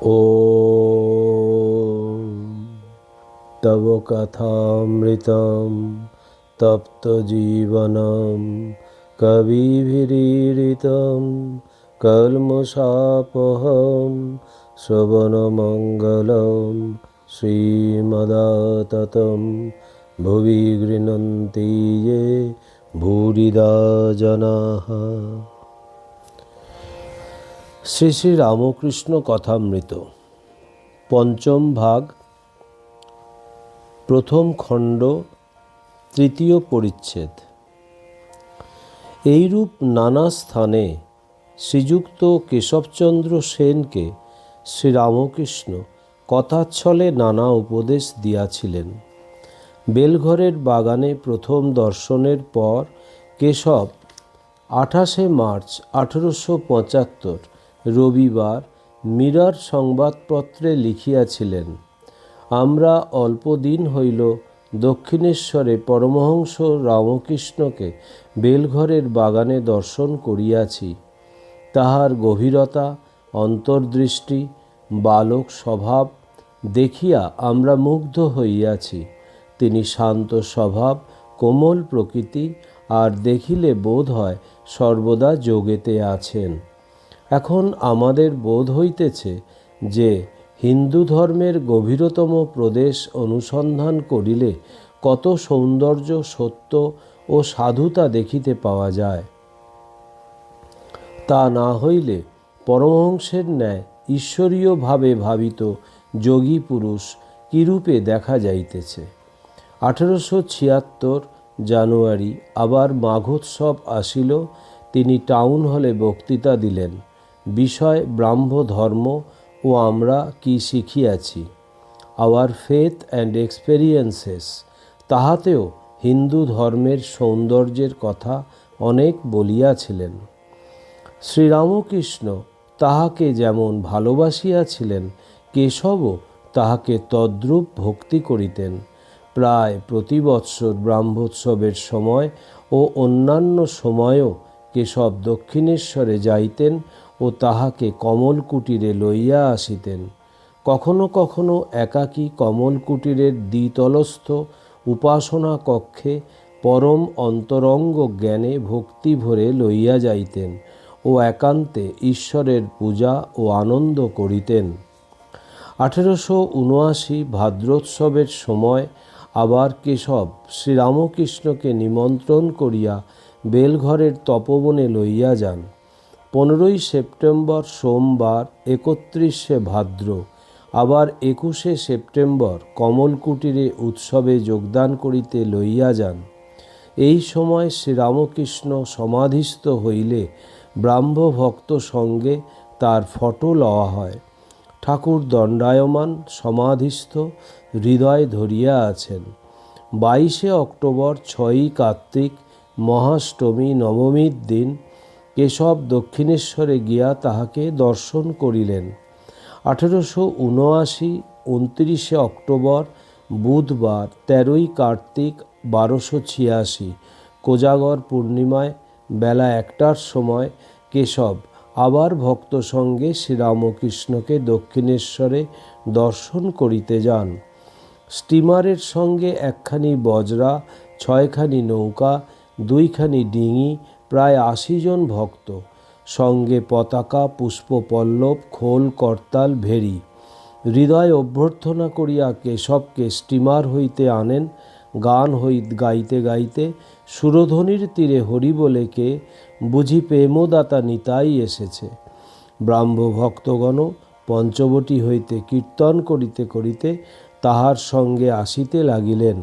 ॐ तव कथामृतं तप्तजीवनं कविभिरीडितं कल्मषापहं श्रवणमङ्गलं श्रीमदाततं भुवि गृह्णन्ति ये भूरिदा जनाः। শ্রী শ্রী রামকৃষ্ণ কথামৃত পঞ্চম ভাগ, প্রথম খণ্ড, তৃতীয় পরিচ্ছেদ। এইরূপ নানা স্থানে শ্রীযুক্ত কেশবচন্দ্র সেনকে শ্রীরামকৃষ্ণ কথাচ্ছলে নানা উপদেশ দিয়াছিলেন। বেলঘরের বাগানে প্রথম দর্শনের পর কেশব 28 মার্চ 1875 রবিবার মিরর সংবাদপত্রে লিখিয়াছিলেন, আমরা অল্পদিন হইল দক্ষিণেশ্বরে পরমহংস রামকৃষ্ণকে বেলঘরের বাগানে দর্শন করিয়াছি। তাহার গভীরতা, অন্তর্দৃষ্টি, বালক স্বভাব দেখিয়া আমরা মুগ্ধ হইয়াছি। তিনি শান্ত স্বভাব, কোমল প্রকৃতি, আর দেখিলে বোধ হয় সর্বদা যোগেতে আছেন। এখন আমাদের বোধ হইতেছে যে হিন্দু ধর্মের গভীরতম প্রদেশ অনুসন্ধান করিলে কত সৌন্দর্য, সত্য ও সাধুতা দেখিতে পাওয়া যায়। তা না হইলে পরমহংসের ন্যায় ঈশ্বরীয় ভাবে ভাবিত যোগী পুরুষ কিরূপে দেখা যাইতেছে। 1876 জানুয়ারি আবার মাঘোৎসব আসিল। তিনি টাউন হলে বক্তৃতা দিলেন। বিষয় ব্রাহ্ম ধর্ম ও আমরা কি শিখিয়াছি, আওয়ার ফেথ অ্যান্ড এক্সপেরিয়েন্সেস। তাহাতেও হিন্দু ধর্মের সৌন্দর্যের কথা অনেক বলিয়াছিলেন। শ্রীরামকৃষ্ণ তাহাকে যেমন ভালোবাসিয়াছিলেন, কেশবও তাহাকে তদ্রূপ ভক্তি করিতেন। প্রায় প্রতি বৎসর ব্রাহ্মোৎসবের সময় ও অন্যান্য সময়ও কেশব দক্ষিণেশ্বরে যাইতেন ও তাহাকে কমল কুটিরে লইয়া আসিতেন। কখনো কখনো একাকী কমল কুটিরের দ্বিতলস্থ উপাসনা কক্ষে পরম অন্তরঙ্গ জ্ঞানে ভক্তি ভরে লইয়া যাইতেন ও একান্তে ঈশ্বরের পূজা ও আনন্দ করিতেন। 1879 ভাদ্রোৎসবের সময় আবার কেশব শ্রীরামকৃষ্ণকে নিমন্ত্রণ করিয়া বেলঘরের তপবনে লইয়া যান। 15 সেপ্টেম্বর সোমবার 31 ভাদ্র আবার 21 সেপ্টেম্বর কমলকুটিরে উৎসবে যোগদান করিতে লইয়া যান। এই সময় শ্রীরামকৃষ্ণ সমাধিস্থ হইলে ব্রাহ্ম ভক্ত সঙ্গে তার ফটো লওয়া হয়। ঠাকুর দণ্ডায়মান সমাধিস্থ, হৃদয় ধরিয়া আছেন। 22 অক্টোবর 6 কার্তিক মহাষ্টমী নবমীর দিন কেশব দক্ষিণেশ্বরে গিয়া তাহাকে দর্শন করিলেন। 1879 29 অক্টোবর বুধবার 13 কার্তিক 1286 কোজাগর পূর্ণিমায় বেলা 1টার সময় কেশব আবার ভক্ত সঙ্গে শ্রীরামকৃষ্ণকে দক্ষিণেশ্বরে দর্শন করিতে যান। স্টিমারের সঙ্গে 1খানি বজরা, 6খানি নৌকা, 2খানি ডিঙি, প্রায় 80 জন ভক্ত, সঙ্গে পতাকা, পুষ্পপল্লব, খোল, করতাল, ভেরি। হৃদয় অভ্যর্থনা করিয়া কেশবকে স্টিমার হইতে আনেন। গান গাইতে গাইতে সুরধ্বনির তীরে হরি বলে কে বুঝি প্রেমদাতা নিতাই এসেছে। ব্রাহ্ম ভক্তগণ পঞ্চবটী হইতে কীর্তন করিতে করিতে তাহার সঙ্গে আসিতে লাগিলেন।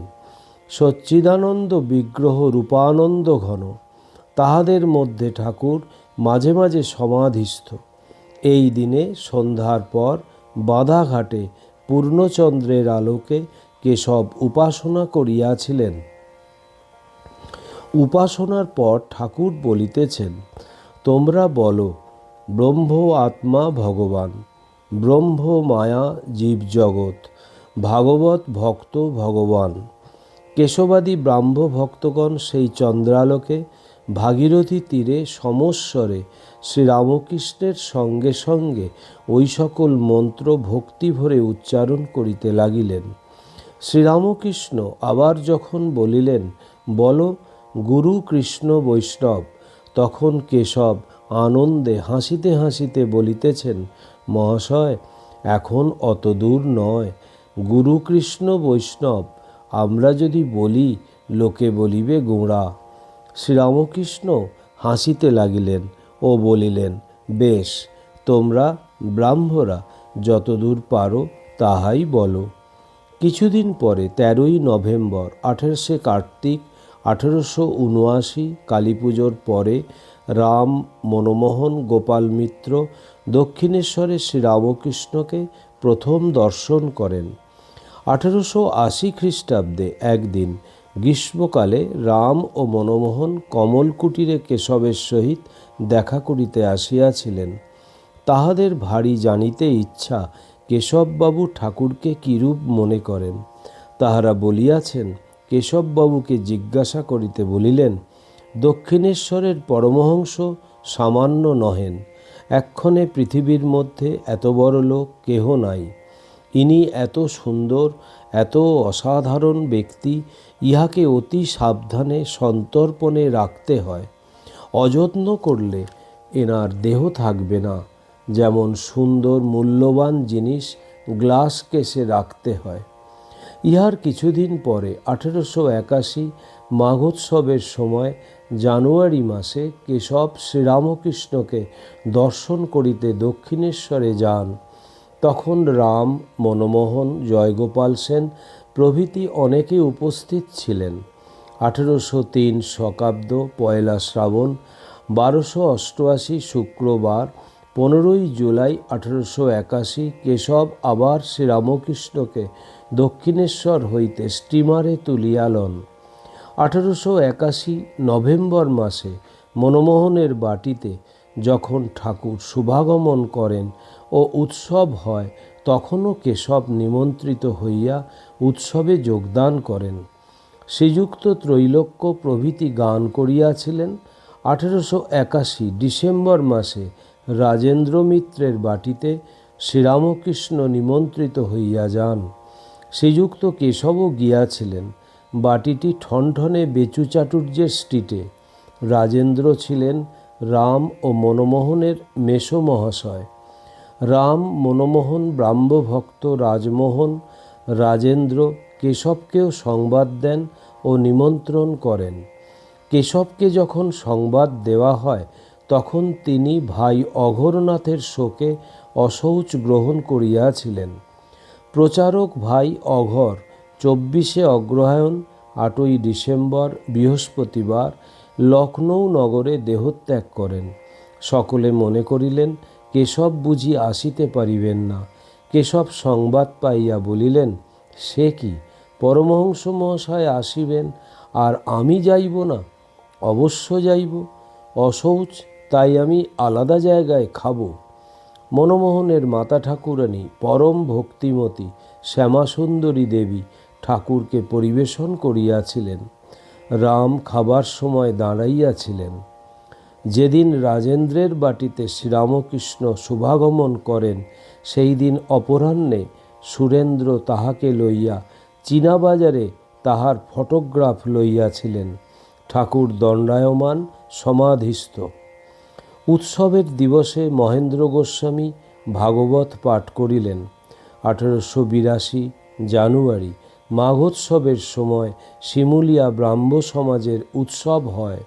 সচ্চিদানন্দ বিগ্রহ রূপানন্দ ঘন, তাহাদের মধ্যে ঠাকুর মাঝে মাঝে সমাধিস্থ। এই দিনে সন্ধ্যার পর বাঁধাঘাটে পূর্ণচন্দ্রের আলোকে কেশব উপাসনা করিয়াছিলেন। উপাসনার পর ঠাকুর বলিতেছেন, তোমরা বলো ব্রহ্ম আত্মা ভগবান, ব্রহ্ম মায়া জীবজগৎ, ভাগবত ভক্ত ভগবান। কেশবাদী ব্রাহ্ম ভক্তগণ সেই চন্দ্রালোকে ভাগীরথী তীরে সমস্বরে শ্রীরামকৃষ্ণের সঙ্গে সঙ্গে ওই সকল মন্ত্র ভক্তি ভরে উচ্চারণ করিতে লাগিলেন। শ্রীরামকৃষ্ণ আবার যখন বলিলেন, বলো গুরু কৃষ্ণ বৈষ্ণব, তখন কেশব আনন্দে হাসিতে হাসিতে বলিতেছেন, মহাশয়, এখন অত দূর নয়। গুরু কৃষ্ণ বৈষ্ণব আমরা যদি বলি, লোকে বলিবে গোঁড়া। শ্রীরামকৃষ্ণ হাসিতে লাগিলেন ও বলিলেন, বেশ, তোমরা ব্রাহ্মরা যতদূর পারো তাহাই বলো। কিছুদিন পরে 13ই নভেম্বর 28শে কার্তিক 1879 কালী পুজোর পরে রাম, মনমোহন, গোপাল মিত্র দক্ষিণেশ্বরে শ্রীরামকৃষ্ণকে প্রথম দর্শন করেন। 1880 খ্রিস্টাব্দে একদিন গ্রীষ্মকালে রাম ও মনমোহন কমলকুটিরে কেশবের সহিত দেখা করিতে আসিয়াছিলেন। তাহাদের ভারী জানিতে ইচ্ছা কেশববাবু ঠাকুরকে কিরূপ মনে করেন। তাহারা বলিয়াছেন, কেশববাবুকে জিজ্ঞাসা করিতে বলিলেন, দক্ষিণেশ্বরের পরমহংস সামান্য নহেন, এক্ষণে পৃথিবীর মধ্যে এত বড় লোক কেহ নাই। ইনি এত সুন্দর, এত অসাধারণ ব্যক্তি, ইহাকে অতি সাবধানে সন্তর্পণে রাখতে হয়। অযত্ন করলে এনার দেহ থাকবে না। যেমন সুন্দর মূল্যবান জিনিস গ্লাস কেসে রাখতে হয়। ইহার কিছুদিন পরে 1881 মাঘোৎসবের সময় জানুয়ারি মাসে কেশব শ্রীরামকৃষ্ণকে দর্শন করিতে দক্ষিণেশ্বরে যান। তখন রাম, মনমোহন, জয়গোপাল সেন প্রভৃতি অনেকে উপস্থিত ছিলেন। 1803 শকাব্দ পয়লা শ্রাবণ 1288 শুক্রবার 15ই জুলাই 1881 কেশব আবার শ্রীরামকৃষ্ণকে দক্ষিণেশ্বর হইতে স্টিমারে তুলিয়া লন। 1881 নভেম্বর মাসে মনমোহনের বাটিতে যখন ঠাকুর শুভাগমন করেন ও উৎসব হয়, তখনও কেশব নিমন্ত্রিত হইয়া উৎসবে যোগদান করেন। শ্রীযুক্ত ত্রৈলোক্য প্রভৃতি গান করিয়াছিলেন। 1881 ডিসেম্বর মাসে রাজেন্দ্র মিত্রের বাটিতে শ্রীরামকৃষ্ণ নিমন্ত্রিত হইয়া যান। শ্রীযুক্ত কেশবও গিয়াছিলেন। বাটিটি ঠনঠনে বেচু চাটুর্যের স্ট্রিটে। রাজেন্দ্র ছিলেন রাম ও মনমোহনের মেসো মহাশয়। রাম, মনমোহন, ব্রাহ্মভক্ত রাজমোহন, রাজেন্দ্র কেশবকেও সংবাদ দেন ও নিমন্ত্রণ করেন। কেশবকে যখন সংবাদ দেওয়া হয়, তখন তিনি ভাই অঘোরনাথের শোকে অশৌচ গ্রহণ করিয়াছিলেন। প্রচারক ভাই অঘর 24শে অগ্রহায়ণ 8ই ডিসেম্বর বৃহস্পতিবার লখনৌ নগরে দেহত্যাগ করেন। সকলে মনে করিলেন কেশব বুঝি আসিতে পারিবেন না। কেশব সংবাদ পাইয়া বলিলেন, সে কি, পরমহংস মহাশয় আসিবেন আর আমি যাইব না? অবশ্য যাইব, অশৌচ, তাই আমি আলাদা জায়গায় খাব। মনমোহনের মাতা ঠাকুরানী পরম ভক্তিমতী শ্যামাসুন্দরী দেবী ঠাকুরকে পরিবেশন করিয়াছিলেন। রাম খাবার সময় দাঁড়াইয়াছিলেন। যেদিন রাজেন্দ্রের বাটিতে শ্রীরামকৃষ্ণ শুভাগমন করেন, সেই দিন অপরাহ্নে সুরেন্দ্র তাহাকে লইয়া চীনাবাজারে তাহার ফটোগ্রাফ লইয়াছিলেন। ঠাকুর দণ্ডায়মান সমাধিস্থ। উৎসবের দিবসে মহেন্দ্র গোস্বামী ভাগবত পাঠ করিলেন। 1882 জানুয়ারি মাঘোৎসবের সময় শিমুলিয়া ব্রাহ্ম সমাজের উৎসব হয়।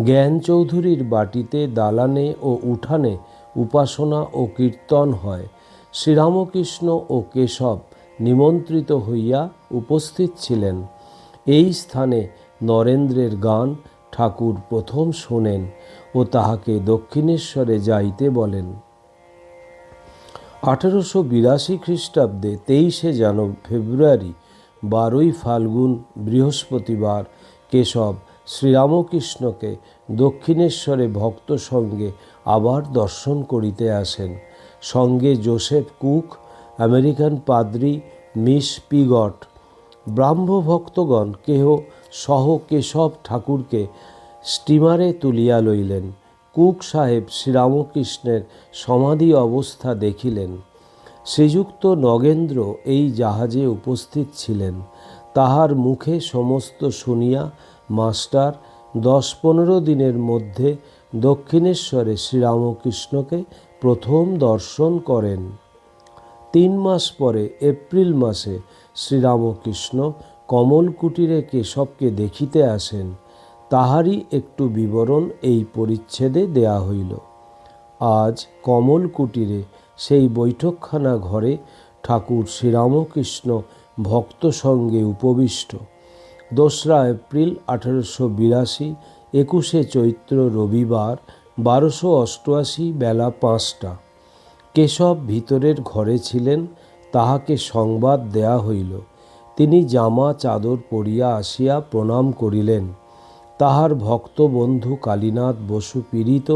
জ্ঞান চৌধুরীর বাটিতে দালানে ও উঠানে উপাসনা ও কীর্তন হয়। শ্রীরামকৃষ্ণ ও কেশব নিমন্ত্রিত হইয়া উপস্থিত ছিলেন। এই স্থানে নরেন্দ্রের গান ঠাকুর প্রথম শোনেন ও তাহাকে দক্ষিণেশ্বরে যাইতে বলেন। 1882 খ্রিস্টাব্দে 23শে ফেব্রুয়ারি 12ই ফাল্গুন বৃহস্পতিবার কেশব শ্রীরামকৃষ্ণকে দক্ষিণেশ্বরে ভক্ত সঙ্গে আবার দর্শন করিতে আসেন। সঙ্গে জোসেফ কুক, আমেরিকান পাদ্রী মিস পিগট। ব্রাহ্মভক্তগণ কেহ সহ কেশব ঠাকুরকে স্টিমারে তুলিয়া লইলেন। কুক সাহেব শ্রীরামকৃষ্ণের সমাধি অবস্থা দেখিলেন। শ্রীযুক্ত নগেন্দ্র এই জাহাজে উপস্থিত ছিলেন। তাহার মুখে সমস্ত শুনিয়া মাস্টার 10-15 দিনের মধ্যে দক্ষিণেশ্বরে শ্রীরামকৃষ্ণকে প্রথম দর্শন করেন। 3 মাস পরে এপ্রিল মাসে শ্রীরামকৃষ্ণ কমল কুটিরে কেশবকে দেখিতে আসেন। তাহারই একটু বিবরণ এই পরিচ্ছেদে দেয়া হইল। আজ কমল কুটিরে সেই বৈঠকখানা ঘরে ঠাকুর শ্রীরামকৃষ্ণ ভক্ত সঙ্গে উপবিষ্ট। 2রা এপ্রিল 1882, 21শে চৈত্র রবিবার, 1288 বেলা 5টা। কেশব ভিতরের ঘরে ছিলেন। তাহাকে সংবাদ দেয়া হইল। তিনি জামা চাদর পরিয়া আসিয়া প্রণাম করিলেন। তাহার ভক্ত বন্ধু কালীনাথ বসু পীড়িত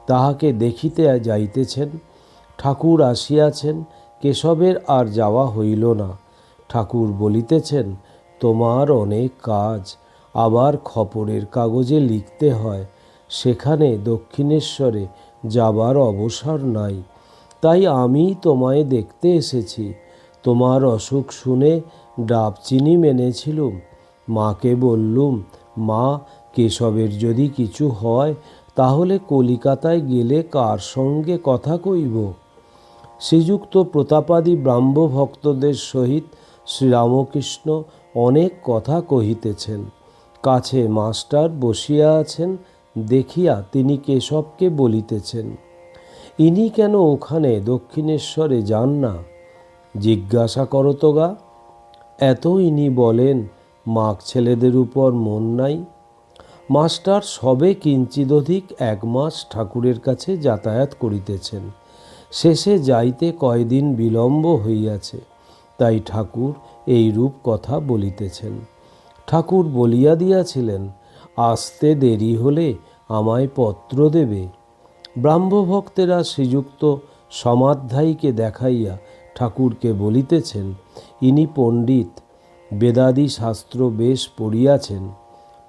তাহাকে দেখিতে যাইতেছেন। ঠাকুর আসিয়াছেন। কেশবের আর যাওয়া হইল না। ঠাকুর বলিতেছেন, তোমার অনেক কাজ, আবার খবরের কাগজে লিখতে হয়, সেখানে দক্ষিণেশ্বরে যাবার অবসর নাই, তাই আমি তোমায় দেখতে এসেছি। তোমার অসুখ শুনে ডাব চিনি মেনেছিলুম। মাকে বললুম, মা, কেশবের যদি কিছু হয় তাহলে কলিকাতায় গেলে কার সঙ্গে কথা কইব? শ্রীযুক্ত প্রতাপাদি ব্রাহ্ম ভক্তদের সহিত শ্রীরামকৃষ্ণ অনেক কথা কহিতেছেন। কাছে মাস্টার বসিয়া আছেন দেখিয়া তিনি কেশবকে বলিতেছেন, ইনি কেন ওখানে দক্ষিণেশ্বরে যান না? জিজ্ঞাসা করো তো গা। এত ইনি বলেন মাক ছেলেদের উপর মন নাই। মাস্টার সবে কিঞ্চিদধিক 1 মাস ঠাকুরের কাছে যাতায়াত করিতেছেন। শেষে যাইতে কয়দিন বিলম্ব হইয়াছে, তাই ঠাকুর এই রূপ কথা বলিতেছেন। ঠাকুর বলিয়া দিয়াছিলেন, আসতে দেরি হলে আমায় পত্র দেবে। ব্রাহ্মভক্তেরা শ্রীযুক্ত সমাধ্যায়ীকে দেখাইয়া ঠাকুরকে বলিতেছেন, ইনি পণ্ডিত, বেদাদি শাস্ত্র বেশ পড়িয়াছেন।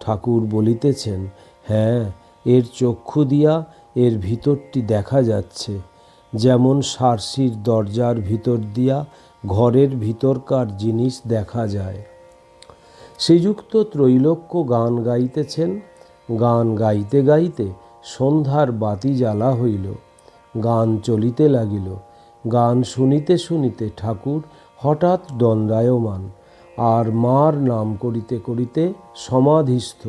ঠাকুর বলিতেছেন, হ্যাঁ, এর চক্ষু দিয়া এর ভিতরটি দেখা যাচ্ছে, যেমন সারসির দরজার ভিতর দিয়া ঘরের ভিতরকার জিনিস দেখা যায়। শ্রীযুক্ত ত্রৈলোক্য গান গাইতেছেন। গান গাইতে গাইতে সন্ধ্যার বাতি জ্বালা হইল। গান চলিতে লাগিল। গান শুনিতে শুনিতে ঠাকুর হঠাৎ দণ্ডায়মান, আর মার নাম করিতে করিতে সমাধিস্থ।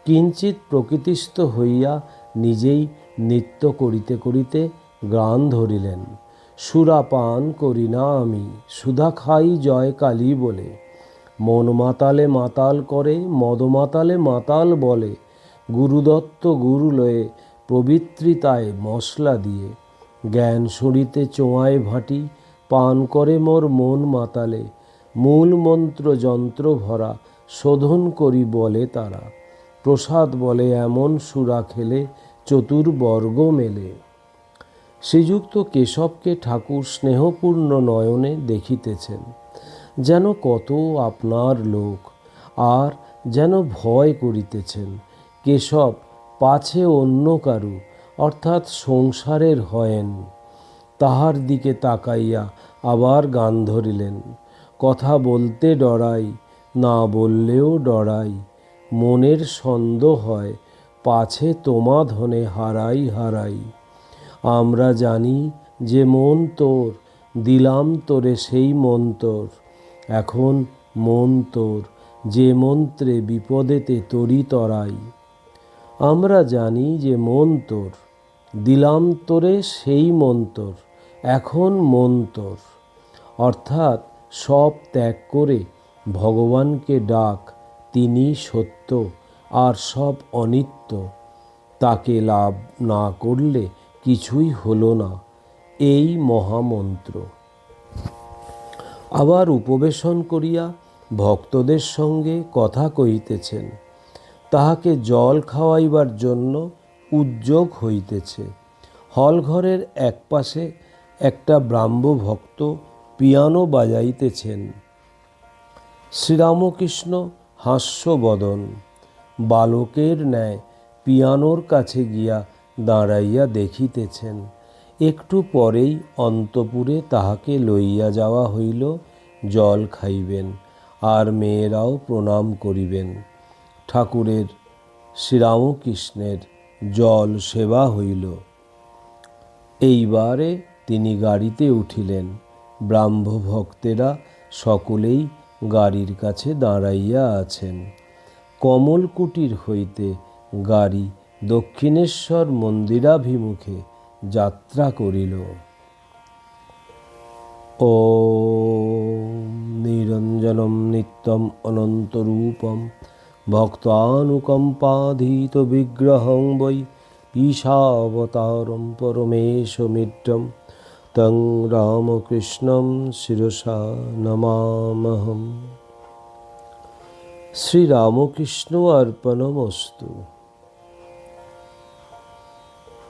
কিঞ্চিৎ প্রকৃতিস্থ হইয়া নিজেই নৃত্য করিতে করিতে গান ধরিলেন, সুরা পান করি না আমি, সুধা খাই জয় কালী বলে। মন মাতালে মাতাল করে, মদ মাতালে মাতাল বলে। গুরুদত্ত গুরু লয়ে, পবিত্রিতায় মশলা দিয়ে। জ্ঞান শুনিতে চোঁয়ায় ভাটি, পান করে মোর মন মাতালে। মূল মন্ত্র যন্ত্র ভরা, শোধন করি বলে তারা। প্রসাদ বলে এমন সুরা খেলে, চতুর্বর্গ মেলে। শ্রীযুক্ত কেশবকে ঠাকুর স্নেহপূর্ণ নয়নে দেখিতেছেন, যেন কত আপনার লোক, আর যেন ভয় করিতেছেন কেশব পাছে অন্য কারু অর্থাৎ সংসারের হয়েন। তাহার দিকে তাকাইয়া আবার গান ধরিলেন, কথা বলতে ডরাই, না বললেও ডরাই। মনের ছন্দ হয়, পাছে তোমা ধনে হারাই হারাই। আমরা জানি যে মন তোর, দিলাম তোরে সেই মন্তর। এখন মন তোর, যে মন্ত্রে বিপদেতে তরি তরাই। আমরা জানি যে মন তোর, দিলাম তোরে সেই মন্তর। এখন মন তোর, অর্থাৎ সব ত্যাগ করে ভগবানকে ডাক। তিনি সত্য, আর সব অনিত্য। তাকে লাভ না করলে কিছুই হলো না, এই মহামন্ত্র। আবার উপবেশন করিয়া ভক্তদের সঙ্গে কথা কহিতেছেন। তাহাকে জল খাওয়াইবার জন্য উদ্যোগ হইতেছে। হলঘরের একপাশে একটা ব্রাহ্ম ভক্ত পিয়ানো বাজাইতেছেন। শ্রীরামকৃষ্ণ হাস্যবদন বালকের ন্যায় পিয়ানোর কাছে গিয়া দাঁড়াইয়া দেখিতেছেন। একটু পরেই অন্তপুরে তাহাকে লইয়া যাওয়া হইল জল খাইবেন, আর মেয়েরাও প্রণাম করিবেন। ঠাকুরের শ্রীরামকৃষ্ণের জল সেবা হইল। এইবারে তিনি গাড়িতে উঠিলেন। ব্রাহ্মভক্তেরা সকলেই গাড়ির কাছে দাঁড়াইয়া আছেন। কমলকুটির হইতে গাড়ি দক্ষিণেশ্বর মন্দিরাভিমুখে যাত্রা করিল। ওম নিরঞ্জনম নিত্যম অনন্তরূপম ভক্তানুকম্পাধীত বিগ্রহং বৈ ঈশাবতারম পরমেশমিড্ডম তং রামকৃষ্ণম শিরসা নমামহম। শ্রীরামকৃষ্ণ অর্পণমস্তু।